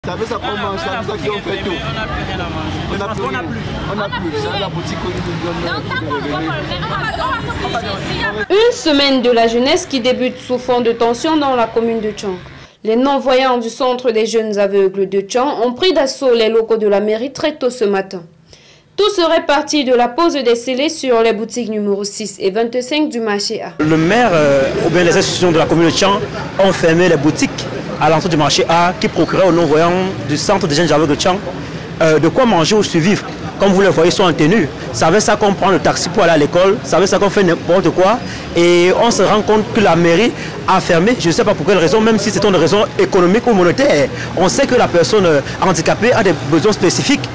Ça veut ça qu'on mange, ça veut ça qu'on fait tout. On n'a plus rien à manger. On n'a plus. C'est la boutique qu'on nous donne. Une semaine de la jeunesse qui débute sous fond de tension dans la commune de Tchang. Les non-voyants du centre des jeunes aveugles de Tchang ont pris d'assaut les locaux de la mairie très tôt ce matin. Tout serait parti de la pose des scellés sur les boutiques numéro 6 et 25 du marché A. Le maire ou bien les institutions de la commune de Tchang ont fermé les boutiques à l'entrée du marché A qui procuraient aux non-voyants du centre des jeunes aveugles de Tchang de quoi manger ou survivre. Comme vous le voyez, ils sont en tenue. Ça veut ça qu'on prend le taxi pour aller à l'école, ça veut ça qu'on fait n'importe quoi. Et on se rend compte que la mairie a fermé, je ne sais pas pour quelle raison, même si c'est une raison économique ou monétaire. On sait que la personne handicapée a des besoins spécifiques.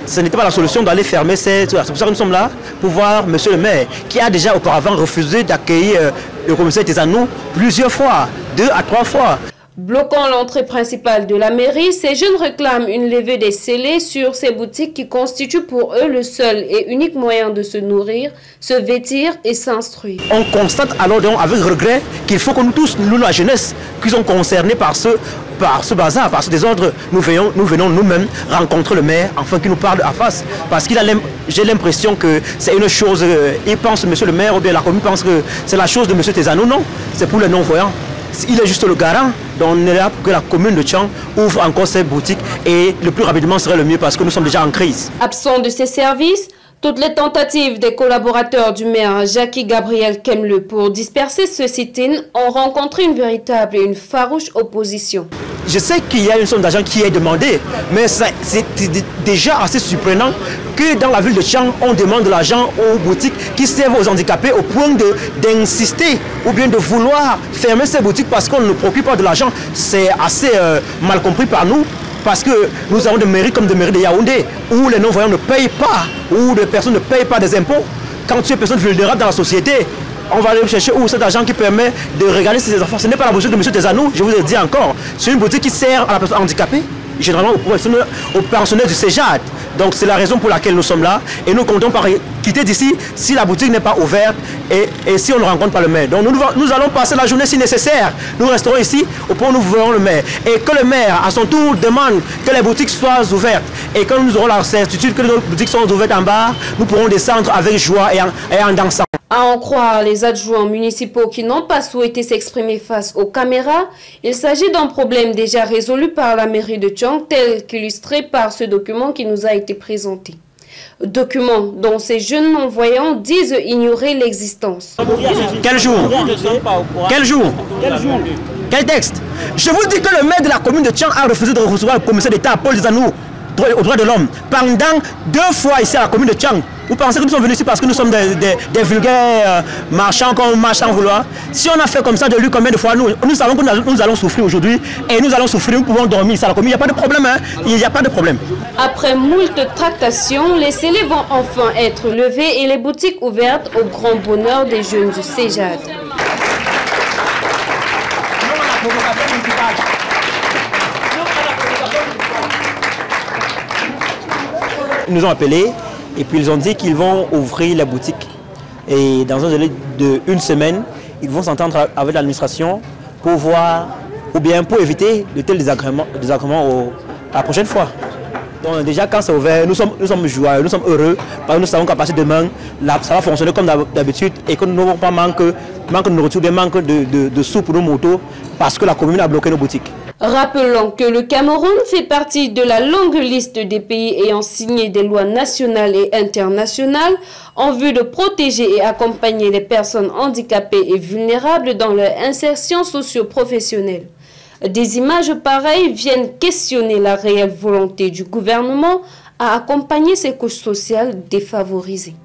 Ce n'était pas la solution d'aller fermer. C'est pour ça que nous sommes là, pour voir monsieur le maire, qui a déjà auparavant refusé d'accueillir le commissaire Tezanou plusieurs fois, 2 à 3 fois. Bloquant l'entrée principale de la mairie, ces jeunes réclament une levée des scellés sur ces boutiques qui constituent pour eux le seul et unique moyen de se nourrir, se vêtir et s'instruire. On constate alors donc avec regret qu'il faut que nous tous, nous la jeunesse, qui sont concernés par ce bazar, par ce désordre, nous venons nous-mêmes rencontrer le maire, afin qu'il nous parle à face. Parce qu'il a j'ai l'impression que c'est une chose, il pense, monsieur le maire, ou bien la commune pense que c'est la chose de monsieur Tezanou. Non, c'est pour les non-voyants. Il est juste le garant, donc on est là pour que la commune de Tchang ouvre encore ses boutiques et le plus rapidement serait le mieux parce que nous sommes déjà en crise. Absent de ces services, toutes les tentatives des collaborateurs du maire Jackie Gabriel Kemle pour disperser ce sit-in ont rencontré une véritable et une farouche opposition. Je sais qu'il y a une somme d'argent qui est demandée, mais c'est déjà assez surprenant que dans la ville de Tchang, on demande de l'argent aux boutiques qui servent aux handicapés au point d'insister ou bien de vouloir fermer ces boutiques parce qu'on ne procure pas de l'argent. C'est assez mal compris par nous. Parce que nous avons des mairies comme des mairies de Yaoundé où les non-voyants ne payent pas, où les personnes ne payent pas des impôts. Quand tu es personne vulnérable dans la société, on va aller chercher où cet argent qui permet de regarder ses enfants. Ce n'est pas la boutique de M. Tezanou, je vous ai dit encore. C'est une boutique qui sert à la personne handicapée, généralement aux pensionnaires du CEJAD. Donc c'est la raison pour laquelle nous sommes là. Et nous comptons par quitter d'ici si la boutique n'est pas ouverte et si on ne rencontre pas le maire. Donc nous allons passer la journée si nécessaire. Nous resterons ici au point où nous verrons le maire. Et que le maire, à son tour, demande que les boutiques soient ouvertes. Et quand nous aurons la certitude que nos boutiques sont ouvertes en bas, nous pourrons descendre avec joie et en dansant. À en croire les adjoints municipaux qui n'ont pas souhaité s'exprimer face aux caméras, il s'agit d'un problème déjà résolu par la mairie de Tchang, tel qu'illustré par ce document qui nous a été présenté. Document dont ces jeunes non-voyants disent ignorer l'existence. Quel jour? Quel jour? Quel texte? Je vous dis que le maire de la commune de Tchang a refusé de recevoir le commissaire d'État Paul Tezanou aux droits de l'homme pendant 2 fois ici à la commune de Tchang. Vous pensez que nous sommes venus ici parce que nous sommes des vulgaires marchands comme marchands vouloir? Si on a fait comme ça de lui combien de fois, nous savons que nous allons souffrir aujourd'hui et nous allons souffrir, nous pouvons dormir ici à la commune. Il n'y a pas de problème, hein? Il n'y a pas de problème. Après moult tractations, les scellés vont enfin être levés et les boutiques ouvertes au grand bonheur des jeunes du CEJAD. Ils nous ont appelés et puis ils ont dit qu'ils vont ouvrir la boutique. Et dans un délai d'1 semaine, ils vont s'entendre avec l'administration pour voir, ou bien pour éviter de tels désagréments la prochaine fois. Donc déjà quand c'est ouvert, nous sommes joyeux, nous sommes heureux, parce que nous savons qu'à partir de demain, ça va fonctionner comme d'habitude et que nous n'aurons pas manque de nourriture, bien manque de sous pour nos motos, parce que la commune a bloqué nos boutiques. Rappelons que le Cameroun fait partie de la longue liste des pays ayant signé des lois nationales et internationales en vue de protéger et accompagner les personnes handicapées et vulnérables dans leur insertion socio-professionnelle. Des images pareilles viennent questionner la réelle volonté du gouvernement à accompagner ces couches sociales défavorisées.